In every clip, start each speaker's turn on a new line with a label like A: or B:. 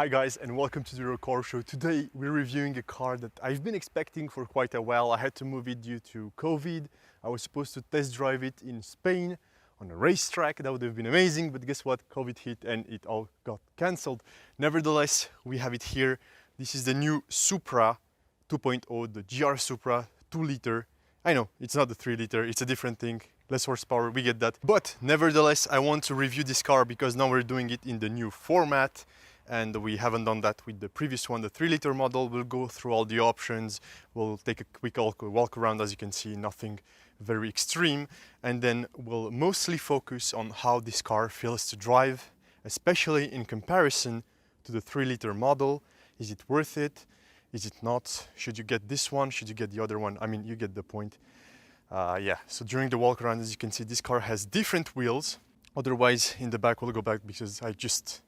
A: Hi guys, and welcome to the car show. Today we're reviewing a car that I've been expecting for quite a while. I had to move it due to COVID. I was supposed to test drive it in Spain on a racetrack. That would have been amazing, but guess what? COVID hit and it all got cancelled. Nevertheless, we have it here. This is the new Supra 2.0, the GR Supra 2-liter. I know, it's not the 3-liter, it's a different thing. Less horsepower, we get that. But nevertheless, I want to review this car because now we're doing it in the new format. And we haven't done that with the previous one, the 3-liter model. We'll go through all the options. We'll take a quick walk around, as you can see, nothing very extreme. And then we'll mostly focus on how this car feels to drive, especially in comparison to the 3-liter model. Is it worth it? Is it not? Should you get this one? Should you get the other one? I mean, you get the point. Yeah, so during the walk around, as you can see, this car has different wheels. Otherwise, in the back, we'll go back because I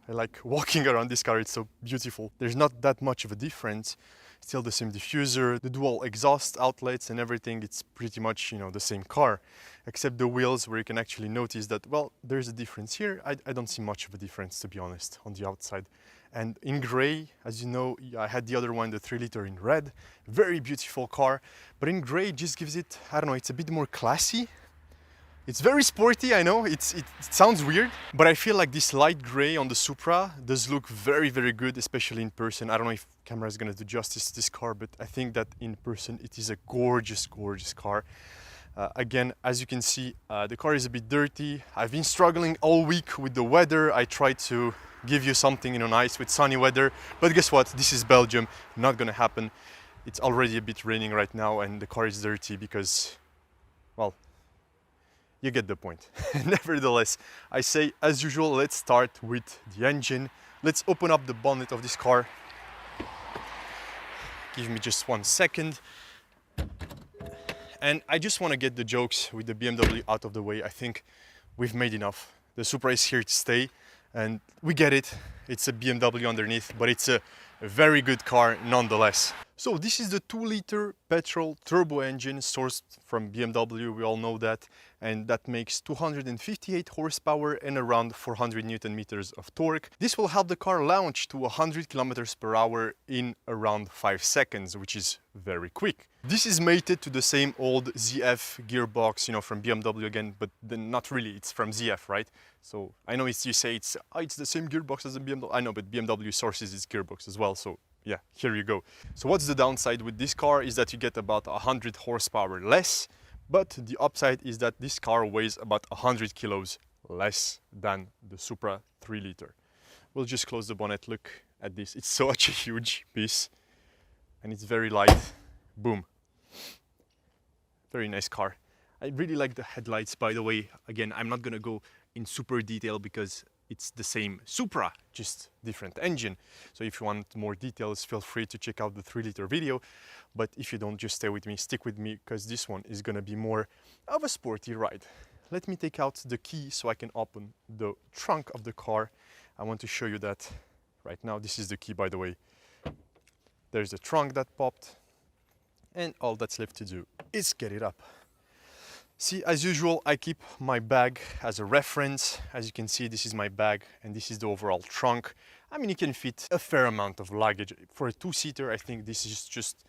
A: like walking around this car. It's so beautiful. There's not that much of a difference. Still the same diffuser, the dual exhaust outlets and everything. It's pretty much, you know, the same car, except the wheels where you can actually notice that, well, there's a difference here. I don't see much of a difference, to be honest, on the outside. And in gray, as you know, I had the other one, the 3-liter in red. Very beautiful car, but in gray it just gives it, I don't know, it's a bit more classy. It's very sporty, I know, it sounds weird, but I feel like this light gray on the Supra does look very, very good, especially in person. I don't know if camera is gonna do justice to this car, but I think that in person it is a gorgeous, gorgeous car. Again, as you can see, the car is a bit dirty. I've been struggling all week with the weather. I tried to give you something, you know, nice with sunny weather, but guess what? This is Belgium, not gonna happen. It's already a bit raining right now and the car is dirty because, well, you get the point. Nevertheless, I say, as usual, let's start with the engine. Let's open up the bonnet of this car. Give me just 1 second. And I just want to get the jokes with the BMW out of the way. I think we've made enough. The Supra is here to stay and we get it. It's a BMW underneath, but it's a very good car nonetheless. So this is the 2-liter petrol turbo engine sourced from BMW, we all know that, and that makes 258 horsepower and around 400 Newton meters of torque. This will help the car launch to 100 kilometers per hour in around 5 seconds, which is very quick. This is mated to the same old ZF gearbox, you know, from BMW again, but then not really, it's from ZF, right? So I know you say it's the same gearbox as the BMW, I know, but BMW sources its gearbox as well, so yeah, here you go. So what's the downside with this car is that you get about 100 horsepower less, but the upside is that this car weighs about 100 kilos less than the Supra 3-liter. We'll just close the bonnet, look at this. It's such a huge piece and it's very light. Boom. Very nice car. I really like the headlights, by the way. Again, I'm not gonna go in super detail because it's the same Supra, just different engine. So if you want more details, feel free to check out the 3-liter video. But if you don't, just stay with me, stick with me, because this one is gonna be more of a sporty ride. Let me take out the key so I can open the trunk of the car. I want to show you that right now. This is the key, by the way. There's the trunk that popped. And all that's left to do is get it up. See, as usual, I keep my bag as a reference. As you can see, this is my bag and this is the overall trunk. I mean, you can fit a fair amount of luggage. For a 2-seater, I think this is just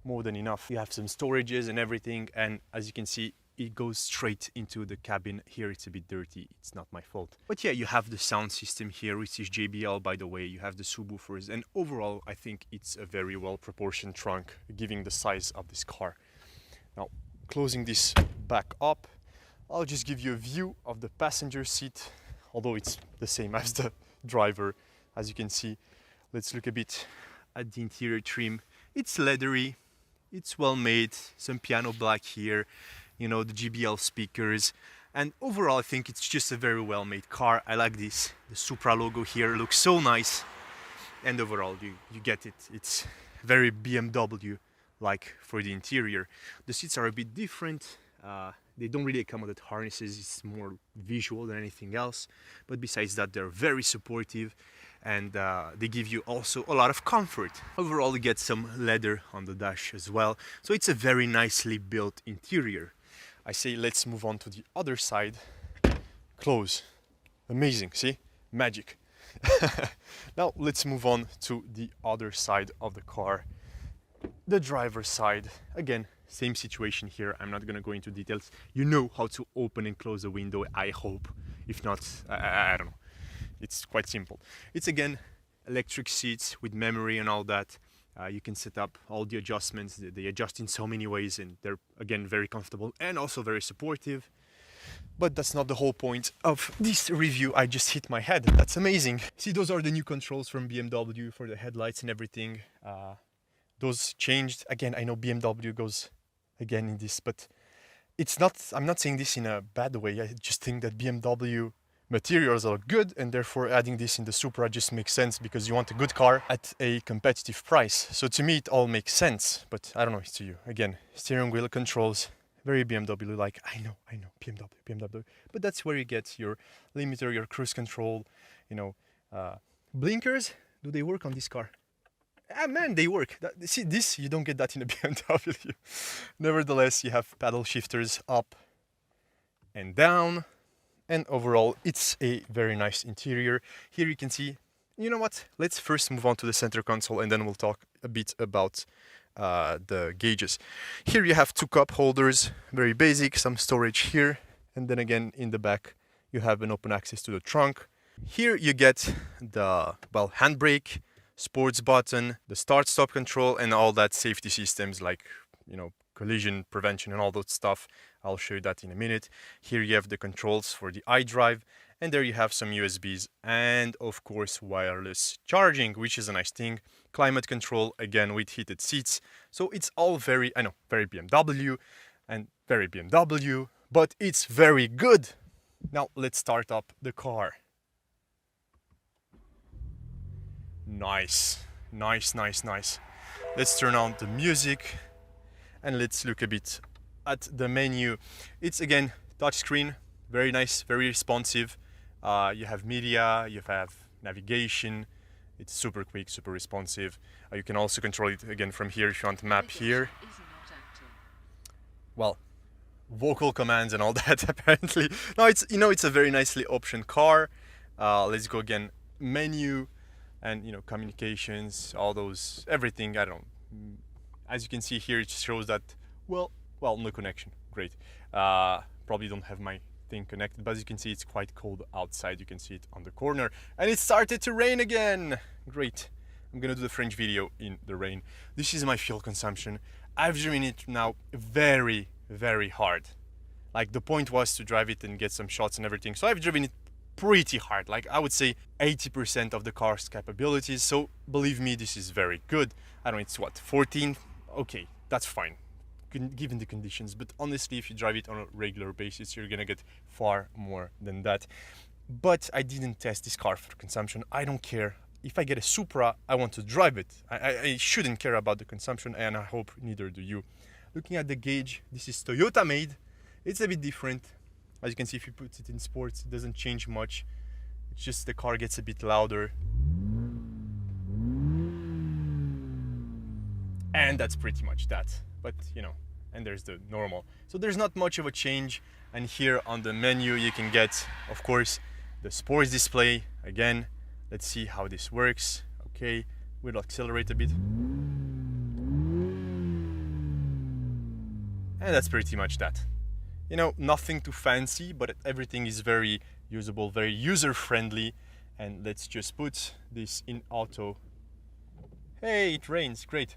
A: more than enough. You have some storages and everything, and as you can see, it goes straight into the cabin. Here it's a bit dirty, it's not my fault. But yeah, you have the sound system here, which is JBL, by the way. You have the subwoofers, and overall, I think it's a very well proportioned trunk, giving the size of this car. Now, closing this back up, I'll just give you a view of the passenger seat, although it's the same as the driver, as you can see. Let's look a bit at the interior trim. It's leathery, it's well made, some piano black here, you know, the JBL speakers, and overall I think it's just a very well made car. I like this. The Supra logo here looks so nice, and overall you get it. It's very BMW like for the interior. The seats are a bit different. They don't really come with harnesses, it's more visual than anything else, but besides that they're very supportive and they give you also a lot of comfort. Overall you get some leather on the dash as well, so it's a very nicely built interior. I say let's move on to the other side. Close. Amazing, see? Magic. Now let's move on to the other side of the car, the driver's side. Again, same situation here. I'm not gonna go into details. You know how to open and close a window, I hope. If not, I don't know. It's quite simple. It's again electric seats with memory and all that. You can set up all the adjustments. They adjust in so many ways, and they're again very comfortable and also very supportive. But that's not the whole point of this review. I just hit my head. That's amazing. See, those are the new controls from BMW for the headlights and everything. Those changed. Again, I know BMW goes again in this, but it's not, I'm not saying this in a bad way. I just think that BMW materials are good, and therefore adding this in the Supra just makes sense because you want a good car at a competitive price. So to me, it all makes sense, but I don't know, it's to you. Again, steering wheel controls, very BMW-like. I know, BMW. But that's where you get your limiter, your cruise control, you know, blinkers. Do they work on this car? Ah, man, they work. See, this, you don't get that in a BMW. Nevertheless, you have paddle shifters up and down. And overall, it's a very nice interior. Here you can see, you know what? Let's first move on to the center console, and then we'll talk a bit about the gauges. Here you have two cup holders, very basic, some storage here. And then again, in the back, you have an open access to the trunk. Here you get the, well, handbrake, sports button, the start-stop control, and all that safety systems like, you know, collision prevention and all that stuff. I'll show you that in a minute. Here you have the controls for the iDrive, and there you have some USBs and of course wireless charging, which is a nice thing. Climate control, again with heated seats. So it's all very, I know, very BMW and very BMW, but it's very good. Now let's start up the car. Nice. Let's turn on the music and let's look a bit at the menu. It's again touchscreen, very nice, very responsive. You have media, you have navigation. It's super quick, super responsive. You can also control it again from here if you want map here. Well, vocal commands and all that apparently. No, it's, you know, it's a very nicely optioned car. Let's go again, menu and, you know, communications, all those, everything. I don't know. As you can see here, it shows that, well, no connection. Great. Probably don't have my thing connected, but as you can see, it's quite cold outside. You can see it on the corner, and it started to rain again. Great. I'm gonna do the French video in the rain. This is my fuel consumption. I've driven it now very, very hard. Like, the point was to drive it and get some shots and everything. So I've driven it pretty hard, like I would say 80% of the car's capabilities. So believe me, this is very good. I don't know, it's what, 14? Okay, that's fine, given the conditions. But honestly, if you drive it on a regular basis, you're gonna get far more than that. But I didn't test this car for consumption. I don't care. If I get a Supra, I want to drive it. I shouldn't care about the consumption, and I hope neither do you. Looking at the gauge, this is Toyota made. It's a bit different. As you can see, if you put it in sports, it doesn't change much. It's just the car gets a bit louder. And that's pretty much that. But, you know, and there's the normal. So there's not much of a change. And here on the menu, you can get, of course, the sports display. Again, let's see how this works. Okay, we'll accelerate a bit. And that's pretty much that. You know, nothing too fancy, but everything is very usable, very user-friendly. And let's just put this in auto. Hey, it rains, great.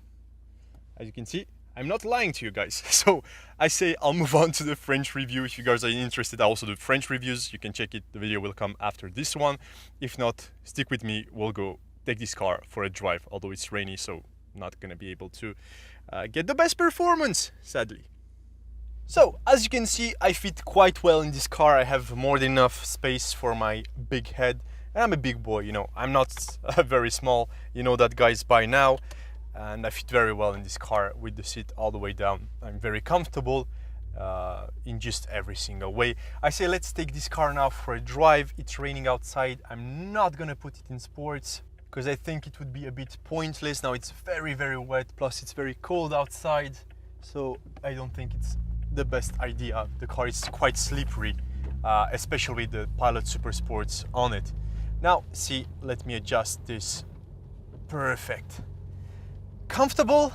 A: As you can see, I'm not lying to you guys. So I say I'll move on to the French review. If you guys are interested, I also do French reviews. You can check it. The video will come after this one. If not, stick with me. We'll go take this car for a drive, although it's rainy, so I'm not gonna be able to get the best performance, sadly. So, as you can see, I fit quite well in this car. I have more than enough space for my big head. And I'm a big boy, you know. I'm not very small, you know that, guys, by now. And I fit very well in this car with the seat all the way down. I'm very comfortable in just every single way. I say let's take this car now for a drive. It's raining outside. I'm not gonna put it in sports because I think it would be a bit pointless. Now it's very, very wet, plus it's very cold outside. So I don't think it's the best idea. The car is quite slippery, especially with the Pilot Super Sports on it. Now, see, let me adjust this. Perfect. Comfortable?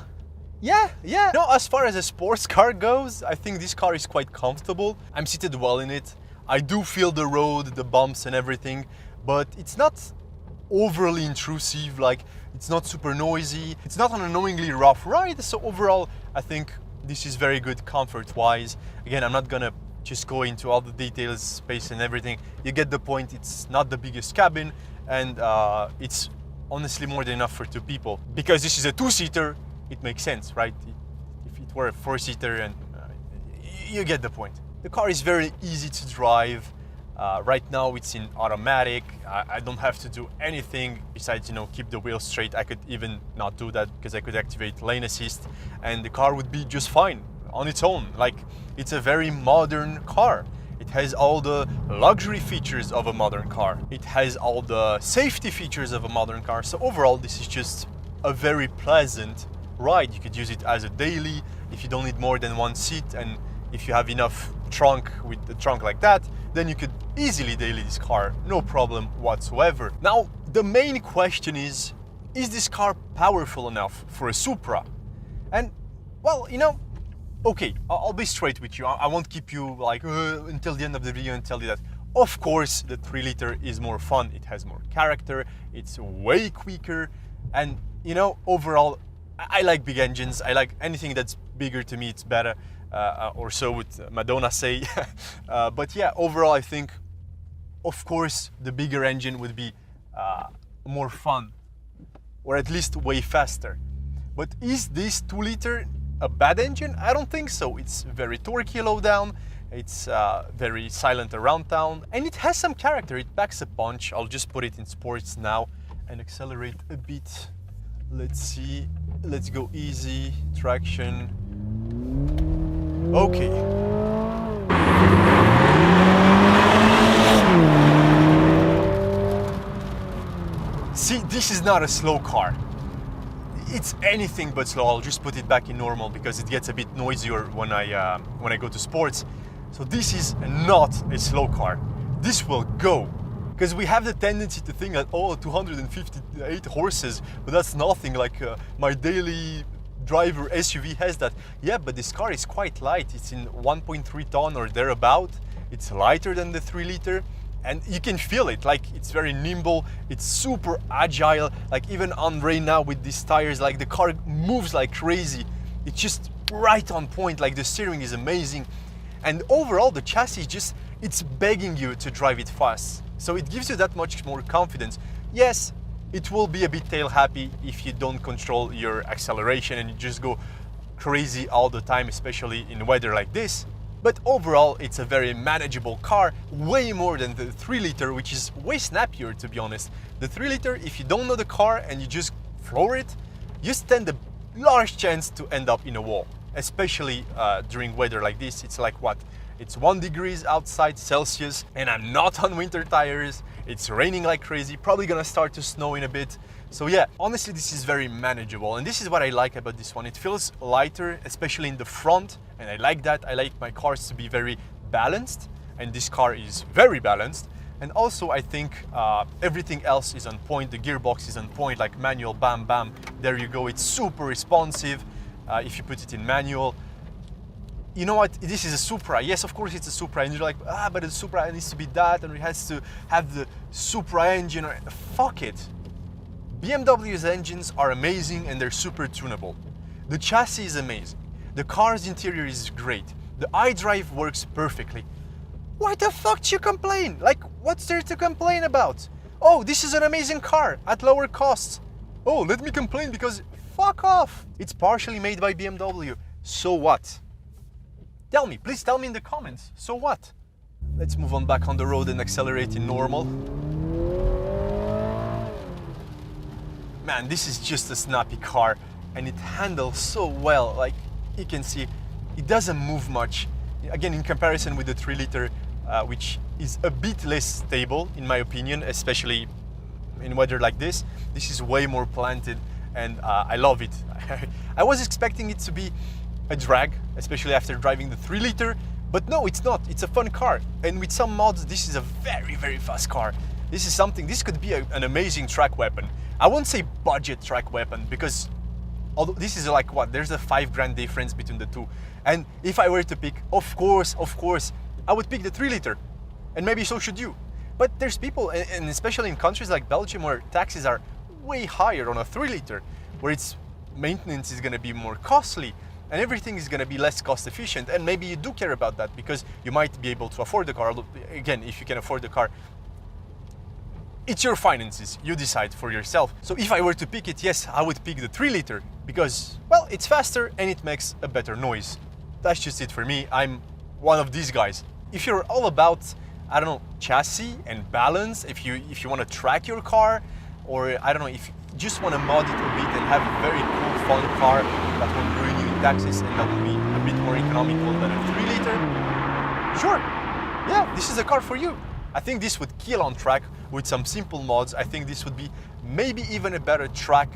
A: Yeah. No, as far as a sports car goes, I think this car is quite comfortable. I'm seated well in it. I do feel the road, the bumps and everything, but it's not overly intrusive, like it's not super noisy. It's not an annoyingly rough ride, so overall, I think this is very good comfort-wise. Again, I'm not gonna just go into all the details, space and everything. You get the point. It's not the biggest cabin, and it's honestly more than enough for 2 people. Because this is a 2-seater, it makes sense, right? If it were a 4-seater, and you get the point. The car is very easy to drive. Right now it's in automatic. I don't have to do anything besides, you know, keep the wheels straight. I could even not do that because I could activate lane assist and the car would be just fine on its own. Like, it's a very modern car. It has all the luxury features of a modern car. It has all the safety features of a modern car. So overall, this is just a very pleasant ride. You could use it as a daily if you don't need more than 1 seat, and if you have enough trunk with the trunk like that, then you could easily daily this car, no problem whatsoever. Now, the main question is this car powerful enough for a Supra? And, well, you know, okay, I'll be straight with you. I won't keep you like until the end of the video and tell you that. Of course, the 3-liter is more fun. It has more character. It's way quicker. And, you know, overall, I like big engines. I like anything that's bigger. To me, it's better. Or so would Madonna say. But yeah, overall, I think, of course, the bigger engine would be more fun, or at least way faster. But is this 2-liter a bad engine? I don't think so. It's very torquey low down. It's very silent around town, and it has some character. It packs a punch. I'll just put it in sports now and accelerate a bit. Let's see. Let's go easy. Traction. Okay. See, this is not a slow car. It's anything but slow. I'll just put it back in normal because it gets a bit noisier when I go to sports. So this is not a slow car. This will go. Because we have the tendency to think that, oh, 258 horses, but that's nothing. Like my daily driver SUV has that. Yeah, but this car is quite light. It's in 1.3 ton or thereabout. It's lighter than the 3-liter, and you can feel it. Like, it's very nimble. It's super agile. Like, even on rain now with these tires, like the car moves like crazy. It's just right on point. Like, the steering is amazing, and overall the chassis just, it's begging you to drive it fast. So it gives you that much more confidence. Yes, it will be a bit tail happy if you don't control your acceleration and you just go crazy all the time, especially in weather like this. But overall, it's a very manageable car, way more than the 3-liter, which is way snappier, to be honest. The 3-liter, if you don't know the car and you just floor it, you stand a large chance to end up in a wall, especially during weather like this. It's like what? It's 1 degree outside Celsius, and I'm not on winter tires. It's raining like crazy, probably gonna start to snow in a bit. So yeah, honestly, this is very manageable, and this is what I like about this one. It feels lighter, especially in the front, and I like that. I like my cars to be very balanced, and this car is very balanced. And also, I think everything else is on point. The gearbox is on point, like manual, bam, bam, there you go. It's super responsive if you put it in manual. You know what, this is a Supra. Yes, of course it's a Supra, and you're like, but the Supra needs to be that, and it has to have the Supra engine. Fuck it. BMW's engines are amazing, and they're super tunable. The chassis is amazing. The car's interior is great. The iDrive works perfectly. Why the fuck do you complain? Like, what's there to complain about? Oh, this is an amazing car at lower costs. Oh, let me complain because fuck off. It's partially made by BMW. So what? Tell me, please tell me in the comments, so what? Let's move on back on the road and accelerate in normal. Man, this is just a snappy car, and it handles so well. Like, you can see, it doesn't move much. Again, in comparison with the 3-liter, which is a bit less stable, in my opinion, especially in weather like this. This is way more planted, and I love it. I was expecting it to be a drag, especially after driving the 3-liter, but no, it's not. It's a fun car, and with some mods, this is a very, very fast car.
B: This is something, this could be an amazing track weapon. I won't say budget track weapon, because although this is like what, there's a $5 difference between the two. And if I were to pick, of course, I would pick the 3-liter, and maybe so should you. But there's people, and especially in countries like Belgium, where taxes are way higher on a 3-liter, where its maintenance is gonna be more costly, and everything is gonna be less cost efficient. And maybe you do care about that because you might be able to afford the car. Again, if you can afford the car, it's your finances, you decide for yourself. So if I were to pick it, yes, I would pick the 3-liter because, well, it's faster and it makes a better noise. That's just it for me. I'm one of these guys. If you're all about, I don't know, chassis and balance, if you want to track your car, or I don't know, if you just want to mod it a bit and have a very cool, fun car that won't ruin you in taxes and that will be a bit more economical than a 3-liter, sure, yeah, this is a car for you. I think this would kill on track with some simple mods. I think this would be maybe even a better track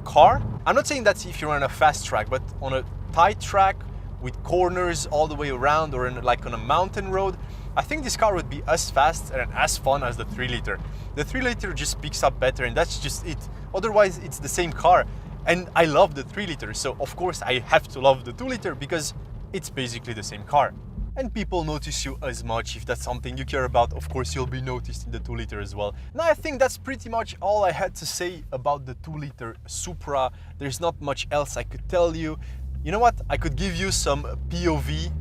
B: car. I'm not saying that if you're on a fast track, but on a tight track with corners all the way around, or like on a mountain road, I think this car would be as fast and as fun as the 3-liter. The 3-liter just picks up better, and that's just it. Otherwise, it's the same car. And I love the 3-liter, so of course I have to love the 2-liter because it's basically the same car. And people notice you as much. If that's something you care about, of course you'll be noticed in the 2-liter as well. Now I think that's pretty much all I had to say about the 2-liter Supra. There's not much else I could tell you. You know what? I could give you some POV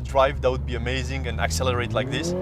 B: drive, that would be amazing, and accelerate like this.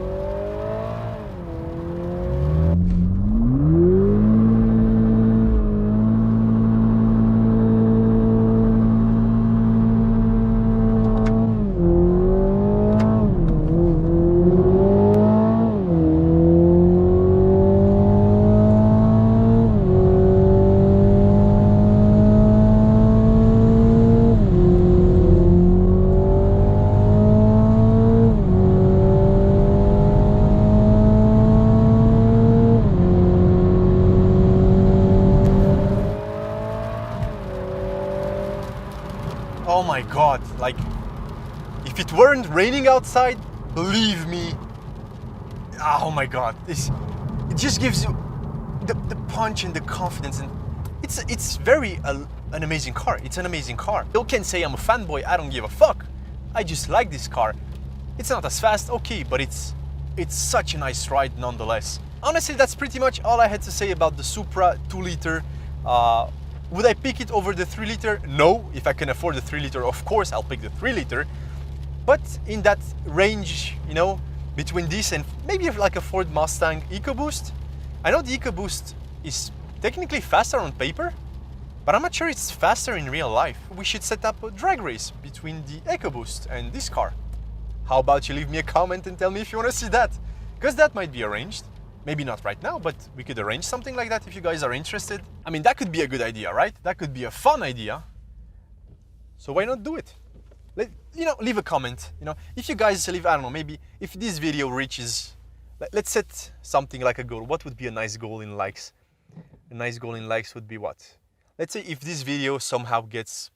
B: Oh my God, like, if it weren't raining outside, believe me, oh my God, it just gives you the punch and the confidence, and it's very an amazing car. It's an amazing car. You can say I'm a fanboy, I don't give a fuck. I just like this car. It's not as fast, okay, but it's such a nice ride nonetheless. Honestly, that's pretty much all I had to say about the Supra 2-liter. Would I pick it over the 3-liter? No. If I can afford the 3-liter, of course I'll pick the 3-liter. But in that range, you know, between this and maybe like a Ford Mustang EcoBoost. I know the EcoBoost is technically faster on paper, but I'm not sure it's faster in real life. We should set up a drag race between the EcoBoost and this car. How about you leave me a comment and tell me if you want to see that? Because that might be arranged. Maybe not right now, but we could arrange something like that if you guys are interested. I mean, that could be a good idea, right? That could be a fun idea. So why not do it? Leave a comment. You know, if you guys leave, I don't know, maybe if this video reaches, let's set something like a goal. What would be a nice goal in likes? A nice goal in likes would be what? Let's say if this video somehow gets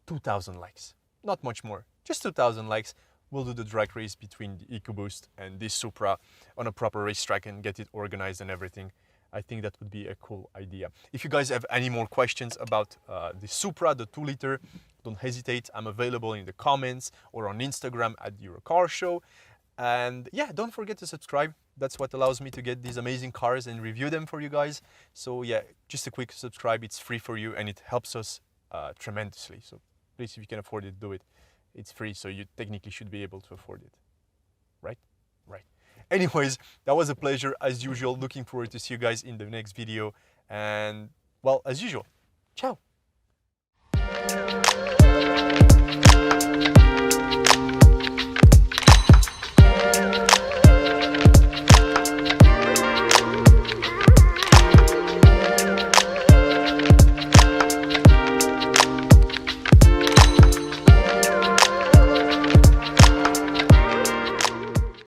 B: 2,000 likes, not much more, just 2,000 likes. We'll do the drag race between the EcoBoost and this Supra on a proper racetrack and get it organized and everything. I think that would be a cool idea. If you guys have any more questions about the Supra, the 2-liter, don't hesitate. I'm available in the comments or on Instagram at EuroCarShow. And yeah, don't forget to subscribe. That's what allows me to get these amazing cars and review them for you guys. So yeah, just a quick subscribe. It's free for you and it helps us tremendously. So please, if you can afford it, do it. It's free, so you technically should be able to afford it, right? Right. Anyways, that was a pleasure as usual. Looking forward to see you guys in the next video. And well, as usual, ciao.